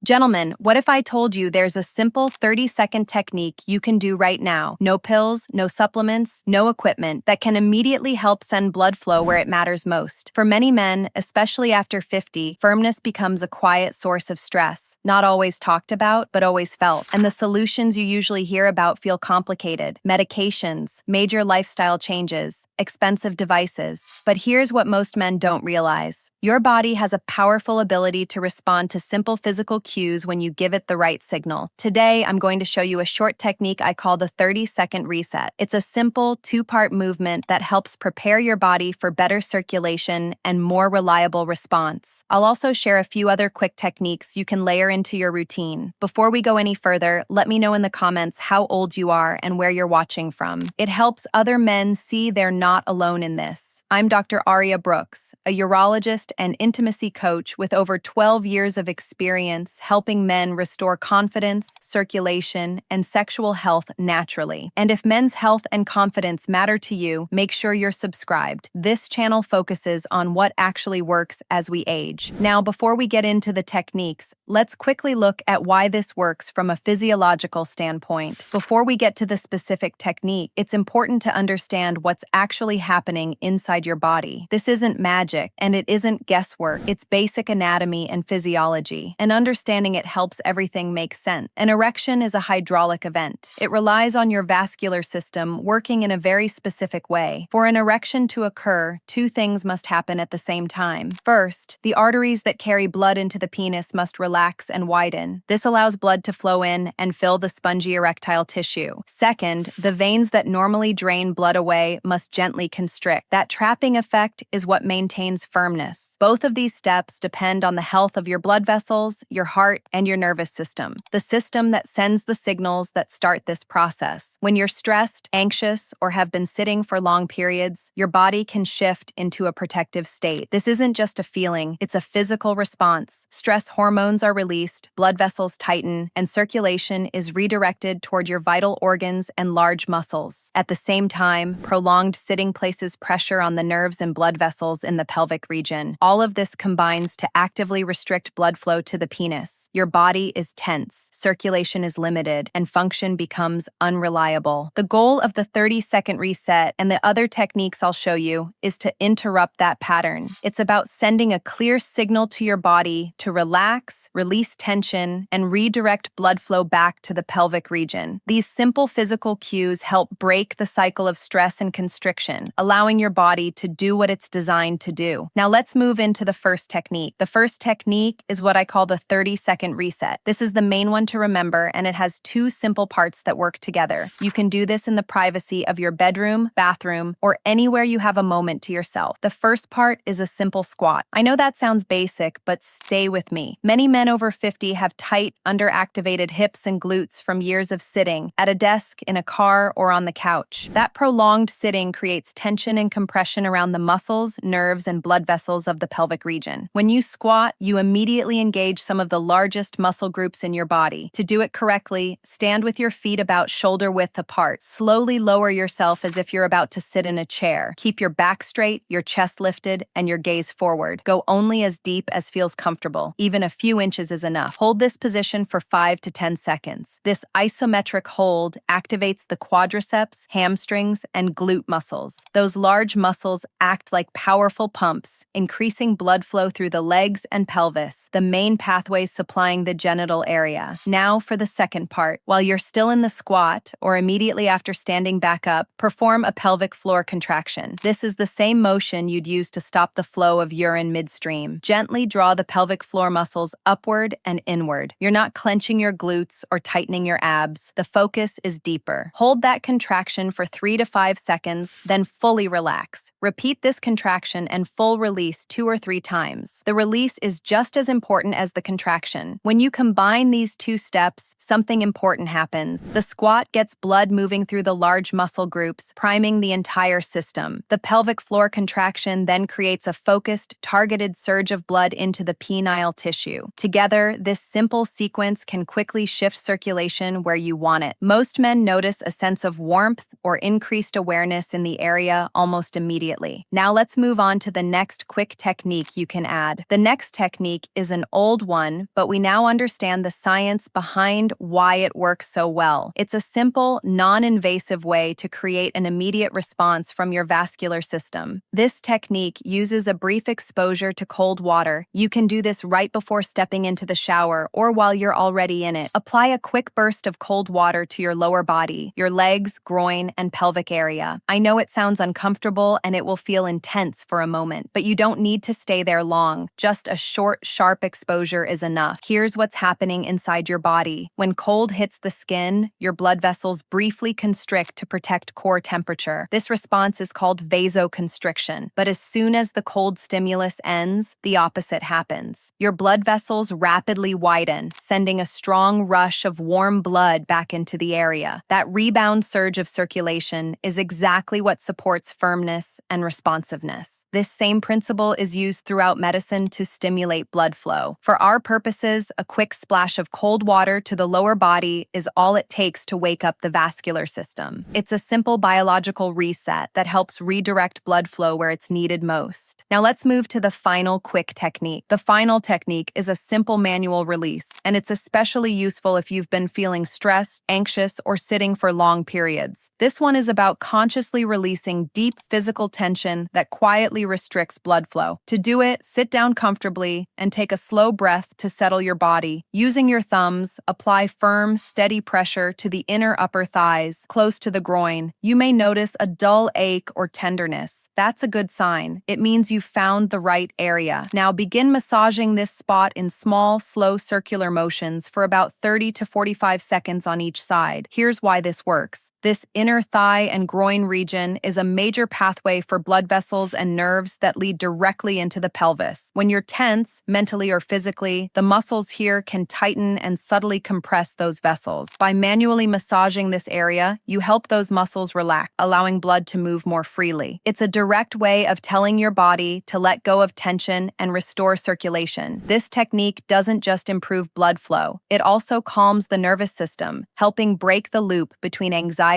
Gentlemen, what if I told you there's a simple 30-second technique you can do right now? No pills, no supplements, no equipment that can immediately help send blood flow where it matters most. For many men, especially after 50, firmness becomes a quiet source of stress, not always talked about, but always felt. And the solutions you usually hear about feel complicated: medications, major lifestyle changes, expensive devices. But here's what most men don't realize. Your body has a powerful ability to respond to simple physical cues when you give it the right signal. Today, I'm going to show you a short technique I call the 30-second reset. It's a simple two-part movement that helps prepare your body for better circulation and more reliable response. I'll also share a few other quick techniques you can layer into your routine. Before we go any further, let me know in the comments how old you are and where you're watching from. It helps other men see they're not alone in this. I'm Dr. Aria Brooks, a urologist and intimacy coach with over 12 years of experience helping men restore confidence, circulation, and sexual health naturally. And if men's health and confidence matter to you, make sure you're subscribed. This channel focuses on what actually works as we age. Now, before we get into the techniques, let's quickly look at why this works from a physiological standpoint. Before we get to the specific technique, it's important to understand what's actually happening inside your body. This isn't magic, and it isn't guesswork. It's basic anatomy and physiology, and understanding it helps everything make sense. An erection is a hydraulic event. It relies on your vascular system working in a very specific way. For an erection to occur, two things must happen at the same time. First, the arteries that carry blood into the penis must relax and widen. This allows blood to flow in and fill the spongy erectile tissue. Second, the veins that normally drain blood away must gently constrict. That trapping effect is what maintains firmness. Both of these steps depend on the health of your blood vessels, your heart, and your nervous system, the system that sends the signals that start this process. When you're stressed, anxious, or have been sitting for long periods, your body can shift into a protective state. This isn't just a feeling, it's a physical response. Stress hormones are released, blood vessels tighten, and circulation is redirected toward your vital organs and large muscles. At the same time, prolonged sitting places pressure on the nerves and blood vessels in the pelvic region. All of this combines to actively restrict blood flow to the penis. Your body is tense, circulation is limited, and function becomes unreliable. The goal of the 30-second reset and the other techniques I'll show you is to interrupt that pattern. It's about sending a clear signal to your body to relax, release tension, and redirect blood flow back to the pelvic region. These simple physical cues help break the cycle of stress and constriction, allowing your body to do what it's designed to do. Now let's move into the first technique. The first technique is what I call the 30-second reset. This is the main one to remember, and it has two simple parts that work together. You can do this in the privacy of your bedroom, bathroom, or anywhere you have a moment to yourself. The first part is a simple squat. I know that sounds basic, but stay with me. Many men over 50 have tight, underactivated hips and glutes from years of sitting at a desk, in a car, or on the couch. That prolonged sitting creates tension and compression around the muscles, nerves, and blood vessels of the pelvic region. When you squat, you immediately engage some of the largest muscle groups in your body. To do it correctly, stand with your feet about shoulder width apart. Slowly lower yourself as if you're about to sit in a chair. Keep your back straight, your chest lifted, and your gaze forward. Go only as deep as feels comfortable. Even a few inches is enough. Hold this position for 5 to 10 seconds. This isometric hold activates the quadriceps, hamstrings, and glute muscles. Those large muscles act like powerful pumps, increasing blood flow through the legs and pelvis, the main pathways supplying the genital area. Now for the second part. While you're still in the squat, or immediately after standing back up, perform a pelvic floor contraction. This is the same motion you'd use to stop the flow of urine midstream. Gently draw the pelvic floor muscles upward and inward. You're not clenching your glutes or tightening your abs. The focus is deeper. Hold that contraction for 3 to 5 seconds, then fully relax. Repeat this contraction and full release 2 or 3 times. The release is just as important as the contraction. When you combine these two steps, something important happens. The squat gets blood moving through the large muscle groups, priming the entire system. The pelvic floor contraction then creates a focused, targeted surge of blood into the penile tissue. Together, this simple sequence can quickly shift circulation where you want it. Most men notice a sense of warmth or increased awareness in the area almost immediately. immediately. Now let's move on to the next quick technique you can add. The next technique is an old one, but we now understand the science behind why it works so well. It's a simple, non-invasive way to create an immediate response from your vascular system. This technique uses a brief exposure to cold water. You can do this right before stepping into the shower or while you're already in it. Apply a quick burst of cold water to your lower body, your legs, groin, and pelvic area. I know it sounds uncomfortable and it will feel intense for a moment, but you don't need to stay there long. Just a short, sharp exposure is enough. Here's what's happening inside your body. When cold hits the skin, your blood vessels briefly constrict to protect core temperature. This response is called vasoconstriction, but as soon as the cold stimulus ends, the opposite happens. Your blood vessels rapidly widen, sending a strong rush of warm blood back into the area. That rebound surge of circulation is exactly what supports firmness and responsiveness. This same principle is used throughout medicine to stimulate blood flow. For our purposes, a quick splash of cold water to the lower body is all it takes to wake up the vascular system. It's a simple biological reset that helps redirect blood flow where it's needed most. Now let's move to the final quick technique. The final technique is a simple manual release, and it's especially useful if you've been feeling stressed, anxious, or sitting for long periods. This one is about consciously releasing deep physical tension that quietly restricts blood flow. To do it, sit down comfortably and take a slow breath to settle your body. Using your thumbs, apply firm, steady pressure to the inner upper thighs, close to the groin. You may notice a dull ache or tenderness. That's a good sign. It means you've found the right area. Now begin massaging this spot in small, slow circular motions for about 30 to 45 seconds on each side. Here's why this works. This inner thigh and groin region is a major pathway for blood vessels and nerves that lead directly into the pelvis. When you're tense, mentally or physically, the muscles here can tighten and subtly compress those vessels. By manually massaging this area, you help those muscles relax, allowing blood to move more freely. It's a direct way of telling your body to let go of tension and restore circulation. This technique doesn't just improve blood flow, it also calms the nervous system, helping break the loop between anxiety,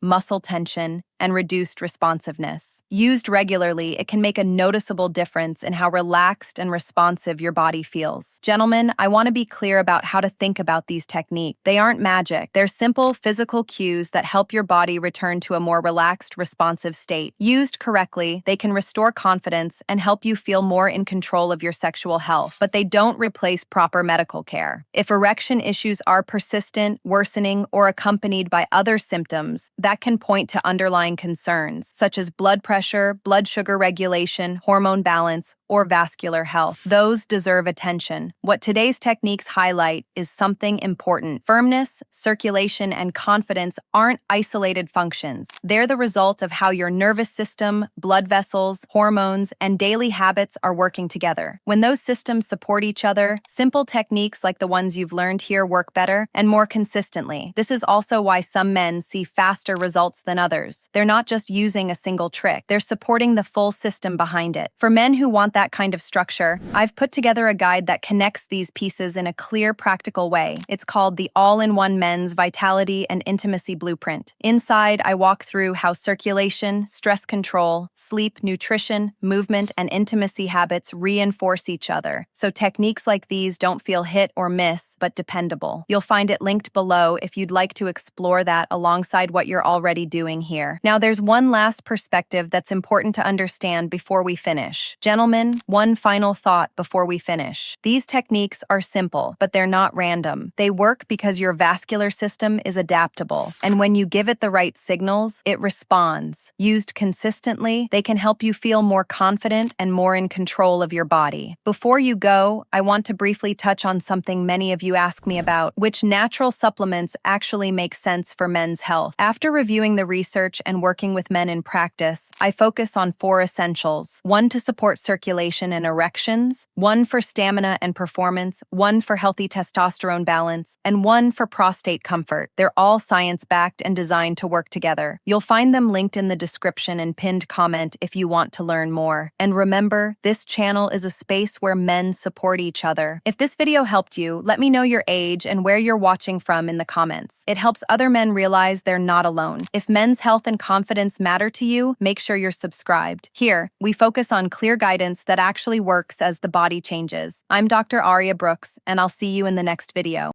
muscle tension, and reduced responsiveness. Used regularly, it can make a noticeable difference in how relaxed and responsive your body feels. Gentlemen, I want to be clear about how to think about these techniques. They aren't magic. They're simple physical cues that help your body return to a more relaxed, responsive state. Used correctly, they can restore confidence and help you feel more in control of your sexual health, but they don't replace proper medical care. If erection issues are persistent, worsening, or accompanied by other symptoms, that can point to underlying concerns, such as blood pressure, blood sugar regulation, hormone balance, or vascular health. Those deserve attention. What today's techniques highlight is something important. Firmness, circulation, and confidence aren't isolated functions. They're the result of how your nervous system, blood vessels, hormones, and daily habits are working together. When those systems support each other, simple techniques like the ones you've learned here work better and more consistently. This is also why some men see faster results than others. They're not just using a single trick, they're supporting the full system behind it. For men who want that kind of structure, I've put together a guide that connects these pieces in a clear, practical way. It's called the All-in-One Men's Vitality and Intimacy Blueprint. Inside, I walk through how circulation, stress control, sleep, nutrition, movement, and intimacy habits reinforce each other. So techniques like these don't feel hit or miss, but dependable. You'll find it linked below if you'd like to explore that alongside what you're already doing here. Now, there's one last perspective that's important to understand before we finish. Gentlemen, one final thought before we finish. These techniques are simple, but they're not random. They work because your vascular system is adaptable, and when you give it the right signals, it responds. Used consistently, they can help you feel more confident and more in control of your body. Before you go, I want to briefly touch on something many of you ask me about: which natural supplements actually make sense for men's health. After reviewing the research and working with men in practice, I focus on 4 essentials: 1 to support circulation and erections, 1 for stamina and performance, 1 for healthy testosterone balance, and 1 for prostate comfort. They're all science-backed and designed to work together. You'll find them linked in the description and pinned comment if you want to learn more. And remember, this channel is a space where men support each other. If this video helped you, let me know your age and where you're watching from in the comments. It helps other men realize they're not alone. If men's health and confidence matter to you, make sure you're subscribed. Here, we focus on clear guidance that actually works as the body changes. I'm Dr. Aria Brooks, and I'll see you in the next video.